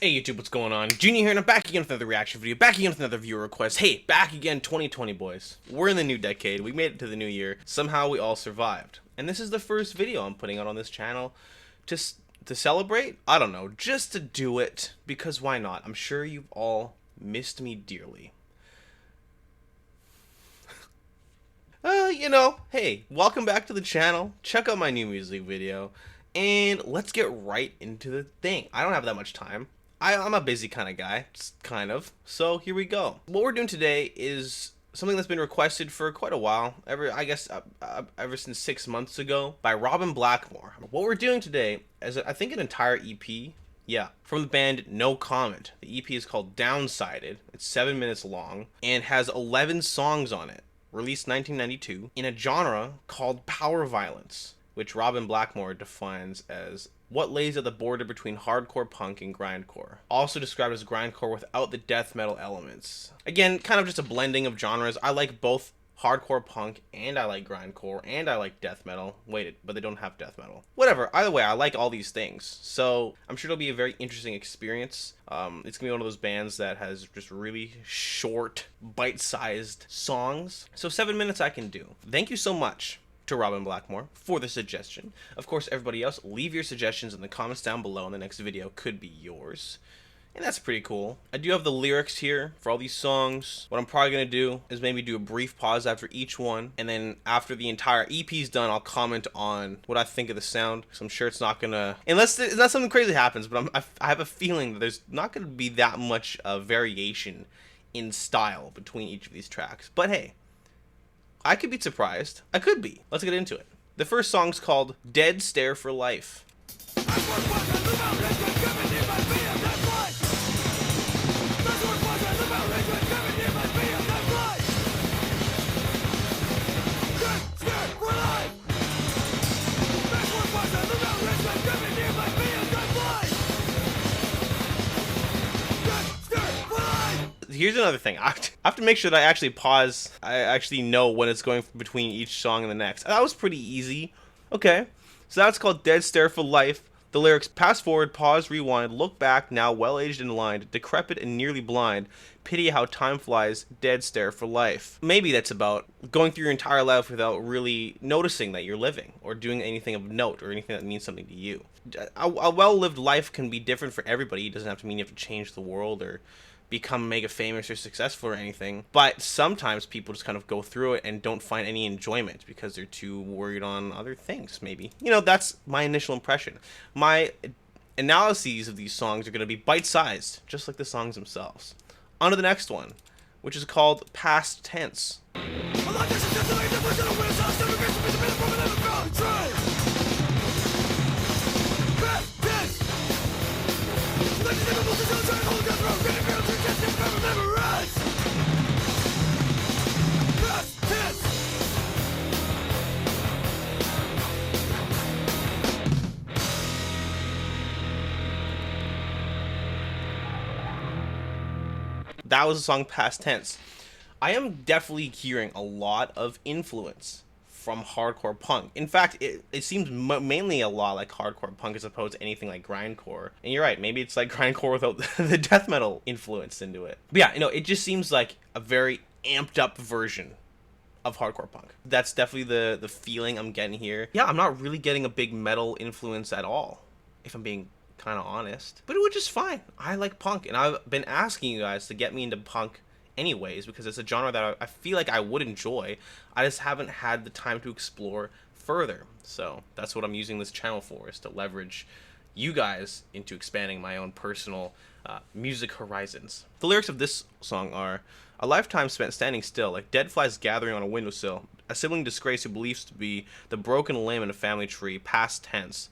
Hey YouTube, what's going on? Juniio here, and I'm back again with another reaction video, back again with another viewer request. Hey, back again, 2020 boys. We're in the new decade, we made it to the new year, somehow we all survived. And this is the first video I'm putting out on this channel to celebrate? I don't know, just to do it, because why not? I'm sure you've all missed me dearly. Hey, welcome back to the channel, check out my new music video, and let's get right into the thing. I don't have that much time. I'm a busy kind of guy, just kind of, so here we go. What we're doing today is something that's been requested for quite a while, ever since 6 months ago, by Robin Blackmore. What we're doing today is, I think, an entire EP, from the band No Comment. The EP is called Downsided, it's 7 minutes long, and has 11 songs on it, released 1992, in a genre called power violence, which Robin Blackmore defines as what lays at the border between hardcore punk and grindcore. Also described as grindcore without the death metal elements. Again, kind of just a blending of genres. I like both hardcore punk, and I like grindcore, and I like death metal. Wait, but they don't have death metal. Whatever, either way, I like all these things. So I'm sure it'll be a very interesting experience. It's gonna be one of those bands that has just really short, bite-sized songs. So 7 minutes I can do. Thank you so much to Robin Blackmore for the suggestion. Of course, everybody else, leave your suggestions in the comments down below, and the next video could be yours. And that's pretty cool. I do have the lyrics here for all these songs. What I'm probably gonna do is maybe do a brief pause after each one, and then after the entire EP's done, I'll comment on what I think of the sound, because I'm sure it's not gonna, unless something crazy happens, but I have a feeling that there's not gonna be that much variation in style between each of these tracks. But hey, I could be surprised. I could be. Let's get into it. The first song's called Dead Stare for Life. Here's another thing. I have to make sure that I actually pause. I actually know when it's going between each song and the next. That was pretty easy. Okay. So that's called Dead Stare for Life. The lyrics: pass forward, pause, rewind, look back, now well-aged and lined, decrepit and nearly blind, pity how time flies, dead stare for life. Maybe that's about going through your entire life without really noticing that you're living, or doing anything of note, or anything that means something to you. A well-lived life can be different for everybody. It doesn't have to mean you have to change the world, or become mega famous or successful or anything, but sometimes people just kind of go through it and don't find any enjoyment because they're too worried on other things. Maybe, that's my initial impression. My analyses of these songs are going to be bite-sized, just like the songs themselves. On to the next one, which is called Past Tense. That was the song Past Tense. I am definitely hearing a lot of influence from hardcore punk. In fact, it seems mainly a lot like hardcore punk as opposed to anything like grindcore. And you're right, maybe it's like grindcore without the death metal influence into it. But yeah, it just seems like a very amped up version of hardcore punk. That's definitely the feeling I'm getting here. Yeah, I'm not really getting a big metal influence at all, if I'm being kind of honest, but which is fine. I like punk, and I've been asking you guys to get me into punk anyways, because it's a genre that I feel like I would enjoy. I just haven't had the time to explore further, so that's what I'm using this channel for, is to leverage you guys into expanding my own personal music horizons. The lyrics of this song are: a lifetime spent standing still, like dead flies gathering on a windowsill, a sibling disgrace who believes to be the broken limb in a family tree, past tense.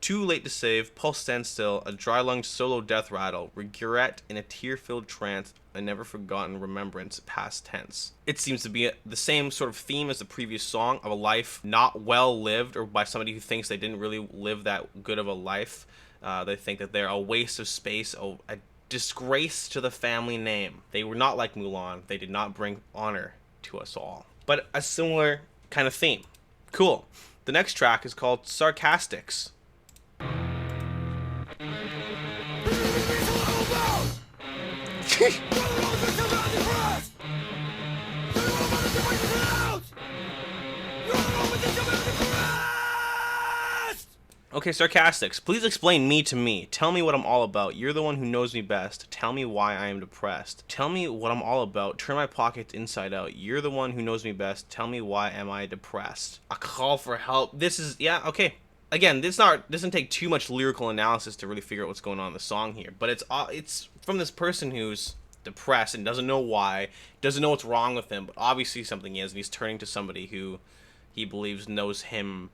Too late to save, pulse stands still, a dry-lunged solo death rattle, regret in a tear-filled trance, a never-forgotten remembrance, past tense. It seems to be the same sort of theme as the previous song, of a life not well lived, or by somebody who thinks they didn't really live that good of a life. They think that they're a waste of space, a disgrace to the family name. They were not like Mulan. They did not bring honor to us all. But a similar kind of theme. Cool. The next track is called Sarcastics. Okay, Sarcastics, please explain me to me. Tell me what I'm all about. You're the one who knows me best. Tell me why I am depressed. Tell me what I'm all about. Turn my pockets inside out. You're the one who knows me best. Tell me why am I depressed. A call for help. This is, yeah, okay. Again, this doesn't take too much lyrical analysis to really figure out what's going on in the song here. But it's from this person who's depressed and doesn't know why, doesn't know what's wrong with him, but obviously something is, and he's turning to somebody who he believes knows him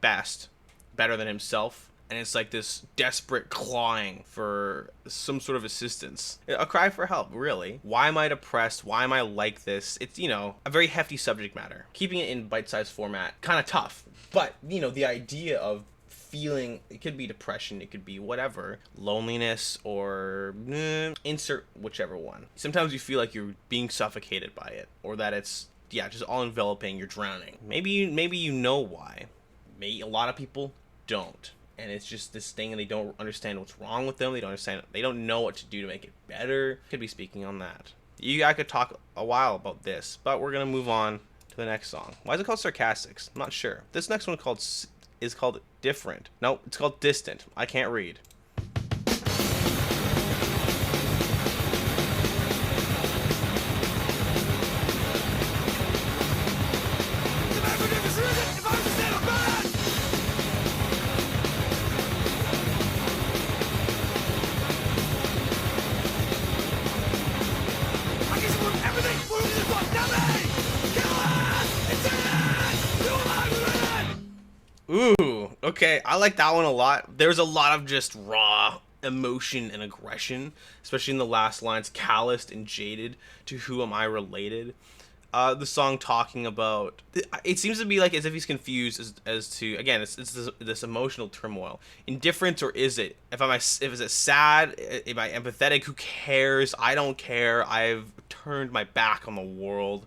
best, better than himself, and it's like this desperate clawing for some sort of assistance, a cry for help, really. Why am I depressed? Why am I like this? It's, you know, a very hefty subject matter. Keeping it in bite-sized format, kind of tough, but, you know, the idea of feeling, it could be depression, it could be whatever, loneliness, or insert whichever one. Sometimes you feel like you're being suffocated by it, or that it's, yeah, just all enveloping, you're drowning. Maybe you know why. Maybe a lot of people don't, and it's just this thing, and they don't understand what's wrong with them. They don't know what to do to make it better. Could be speaking on that. I could talk a while about this, but we're gonna move on to the next song. Why is it called Sarcastics? I'm not sure. This next one is called Different. No, it's called Distant. I can't read. Ooh, okay, I like that one a lot. There's a lot of just raw emotion and aggression, especially in the last lines, calloused and jaded, to who am I related? The song talking about, it seems to be like as if he's confused as to, again, it's this emotional turmoil. Indifference, or is it? If is it sad? Am I empathetic? Who cares? I don't care. I've turned my back on the world.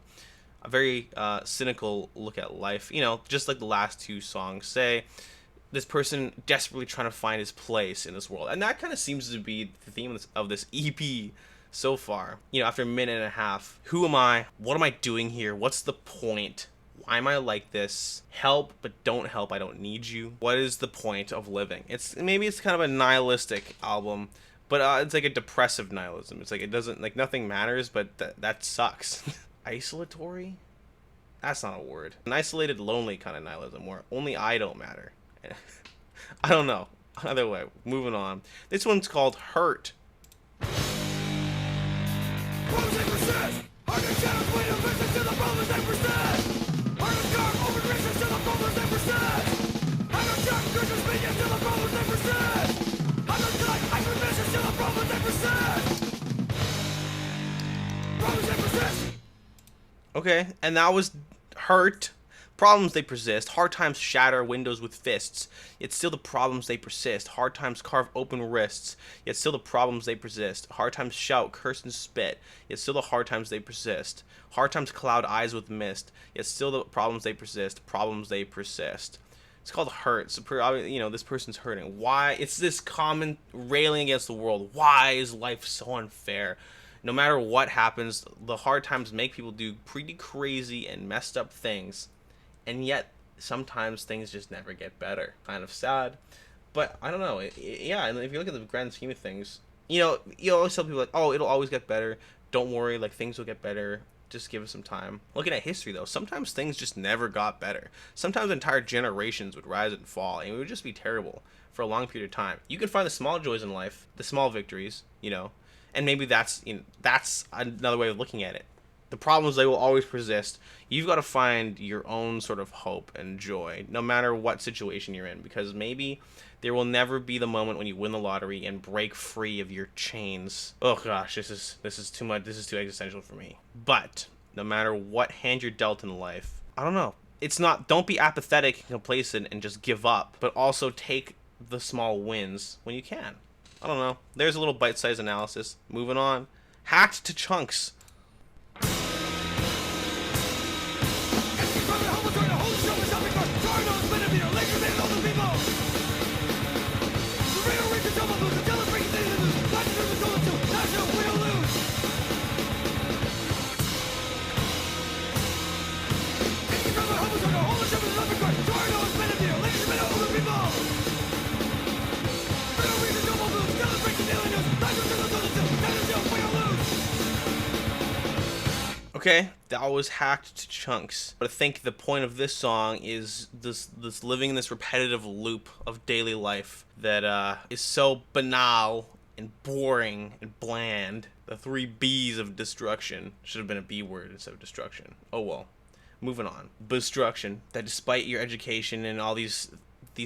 A very cynical look at life, you know, just like the last two songs say. This person desperately trying to find his place in this world, and that kind of seems to be the theme of this EP so far. You know, after a minute and a half, who am I? What am I doing here? What's the point? Why am I like this? Help, but don't help. I don't need you. What is the point of living? Maybe it's kind of a nihilistic album, but it's like a depressive nihilism. It's like it doesn't, like, nothing matters, but that sucks. Isolatory? That's not a word. An isolated, lonely kind of nihilism where only I don't matter. I don't know. Either way, moving on. This one's called Hurt. Okay, and that was Hurt. Problems, they persist. Hard times shatter windows with fists, yet still the problems they persist. Hard times carve open wrists, yet still the problems they persist. Hard times shout, curse, and spit, yet still the hard times they persist. Hard times cloud eyes with mist, yet still the problems they persist. Problems they persist. It's called Hurt. So, you know, this person's hurting. Why? It's this common railing against the world. Why is life so unfair? No matter what happens, the hard times make people do pretty crazy and messed up things. And yet, sometimes things just never get better. Kind of sad. But, I don't know. Yeah, and if you look at the grand scheme of things, you know, you always tell people, like, oh, it'll always get better. Don't worry, like, things will get better. Just give us some time. Looking at history, though, sometimes things just never got better. Sometimes entire generations would rise and fall, and it would just be terrible for a long period of time. You can find the small joys in life, the small victories, you know, and maybe that's, you know, that's another way of looking at it. The problems, they will always persist. You've got to find your own sort of hope and joy, no matter what situation you're in, because maybe there will never be the moment when you win the lottery and break free of your chains. Oh gosh, this is too much. This is too existential for me. But no matter what hand you're dealt in life, I don't know. It's not, don't be apathetic and complacent and just give up, but also take the small wins when you can. I don't know. There's a little bite-sized analysis. Moving on. Hacked to Chunks. Okay, that was hacked to chunks. But I think the point of this song is this living in this repetitive loop of daily life that is so banal and boring and bland. The 3 B's of destruction should have been a B word instead of destruction. Oh well. Moving on. Destruction. That despite your education and all these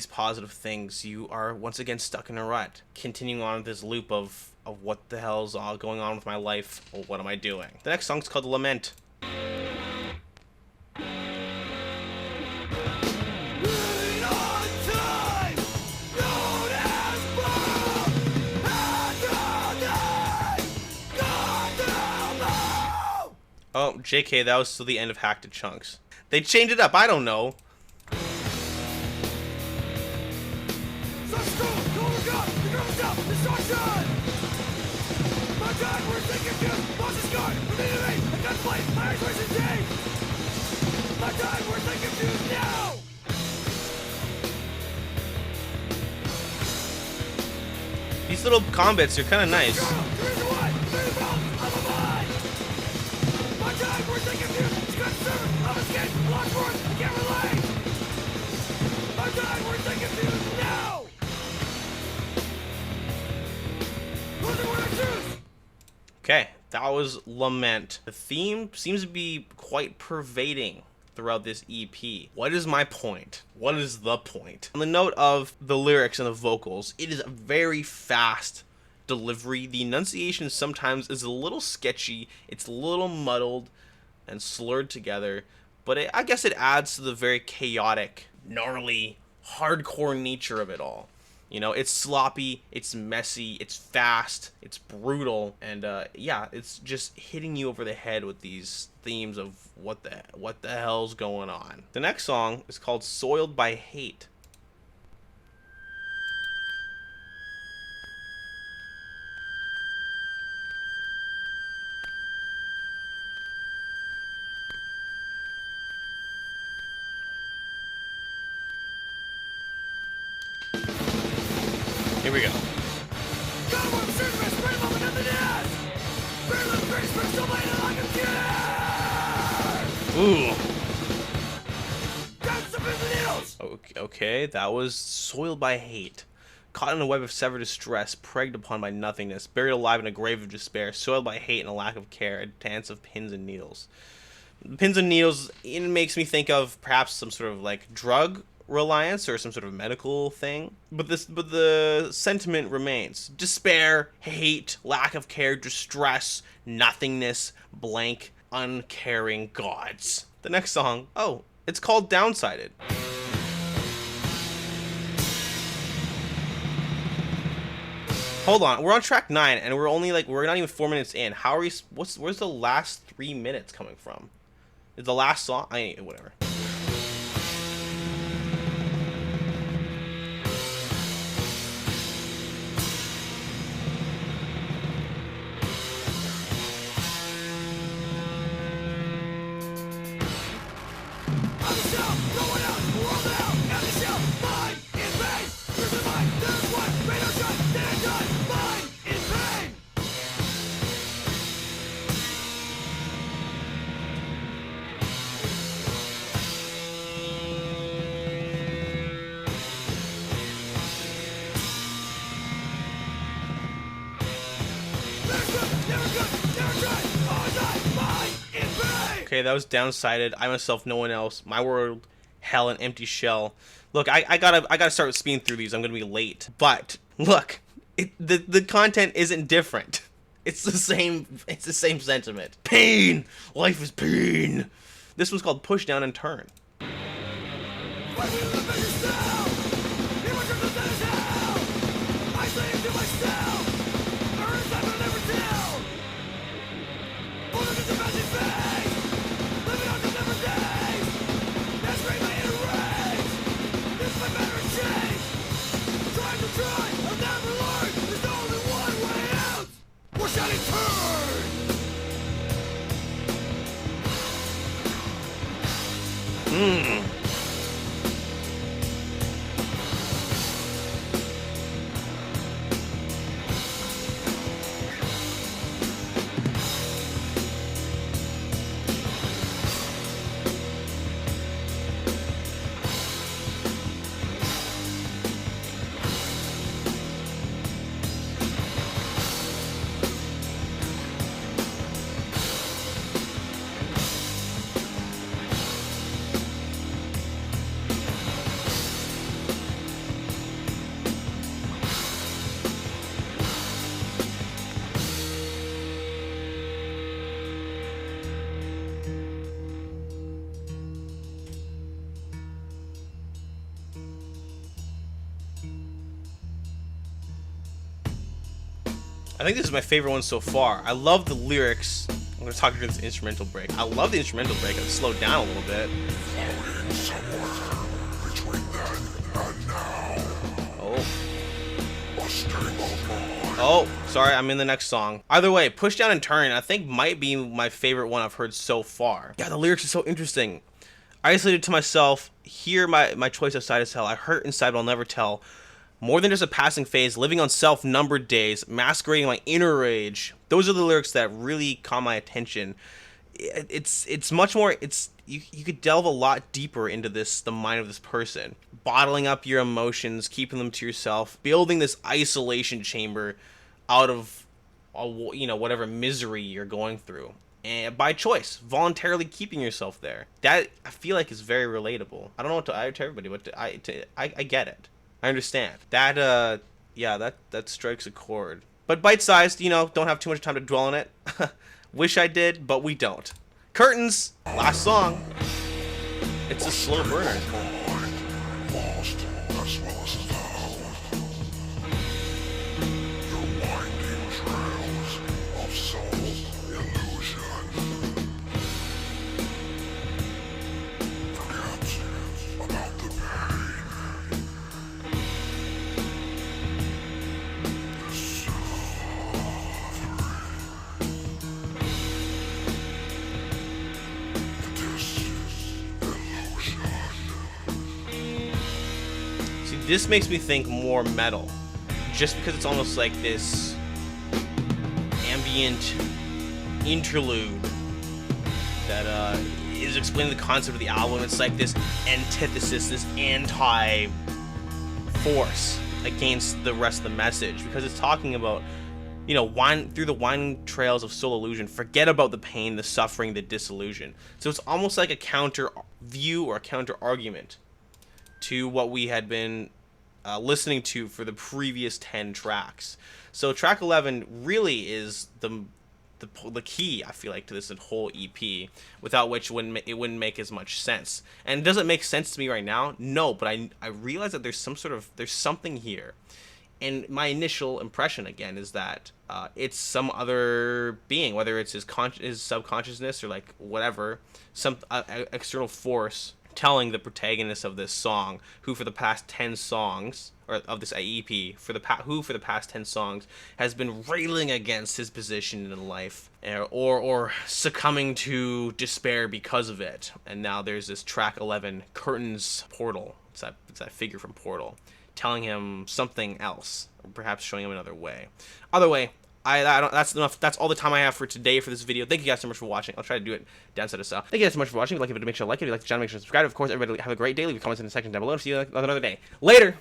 positive things, you are once again stuck in a rut. Continuing on with this loop of what the hell's all going on with my life, or what am I doing? The next song's called Lament. Oh, JK, that was still the end of Hacked to Chunks. They changed it up, I don't know. These little combats are kind of nice. Okay, that was Lament. The theme seems to be quite pervading throughout this EP. What is my point? What is the point? On the note of the lyrics and the vocals, it is a very fast delivery. The enunciation sometimes is a little sketchy. It's a little muddled and slurred together, but I guess it adds to the very chaotic, gnarly, hardcore nature of it all. You know, it's sloppy, it's messy, it's fast, it's brutal, and yeah, it's just hitting you over the head with these themes of what the hell's going on. The next song is called Soiled by Hate. Here we go. Ooh. Okay, that was Soiled by Hate. Caught in a web of severed distress, pregged upon by nothingness, buried alive in a grave of despair, soiled by hate and a lack of care, a dance of pins and needles. Pins and needles, it makes me think of perhaps some sort of like drug reliance or some sort of medical thing, but the sentiment remains: despair, hate, lack of care, distress, nothingness, blank, uncaring gods. The next song, oh, it's called Downsided. Hold on, we're on track 9 and we're not even 4 minutes in. How are we? Where's the last 3 minutes coming from? Is the last song? Whatever. Okay, that was Downsided. I myself, no one else. My world, hell, an empty shell. Look, I gotta start speeding through these. I'm gonna be late. But look, the content isn't different. It's the same. It's the same sentiment. Pain. Life is pain. This one's called Push Down and Turn. I think this is my favorite one so far. I love the lyrics. I'm gonna talk about this instrumental break. I love the instrumental break. It's slowed down a little bit. Oh, sorry, I'm in the next song. Either way, Push Down and Turn, I think might be my favorite one I've heard so far. Yeah, the lyrics are so interesting. Isolated to myself, hear my choice outside is hell. I hurt inside but I'll never tell. More than just a passing phase, living on self-numbered days, masquerading my inner rage. Those are the lyrics that really caught my attention. It's much more, you could delve a lot deeper into the mind of this person. Bottling up your emotions, keeping them to yourself, building this isolation chamber out of, whatever misery you're going through. And by choice, voluntarily keeping yourself there. That, I feel like, is very relatable. I don't know what to add to everybody, but I get it. I understand. That, that strikes a chord. But bite-sized, don't have too much time to dwell on it. Wish I did, but we don't. Curtains, last song. It's a slow burner. This makes me think more metal, just because it's almost like this ambient interlude that is explaining the concept of the album. It's like this antithesis, this anti-force against the rest of the message, because it's talking about, through the winding trails of soul illusion, forget about the pain, the suffering, the disillusion. So it's almost like a counter view or a counter argument to what we had been listening to for the previous 10 tracks. So track 11 really is the key, I feel like, to this whole EP, without which it wouldn't make as much sense. And does it make sense to me right now? No, but I realize that there's something here. And my initial impression, again, is that it's some other being, whether it's his subconsciousness or like whatever, some external force telling the protagonist of this song, who for the past 10 songs, or of this EP, for the past 10 songs has been railing against his position in life, or succumbing to despair because of it. And now there's this track 11, Curtains Portal. It's that figure from Portal, telling him something else, or perhaps showing him another way. Other way, that's enough. That's all the time I have for today for this video. Thank you guys so much for watching. I'll try to do it downside of style. Thank you guys so much for watching. If you like it, make sure to like it. If you like the channel, make sure to subscribe. Of course, everybody have a great day. Leave your comments in the section down below. See you another day. Later.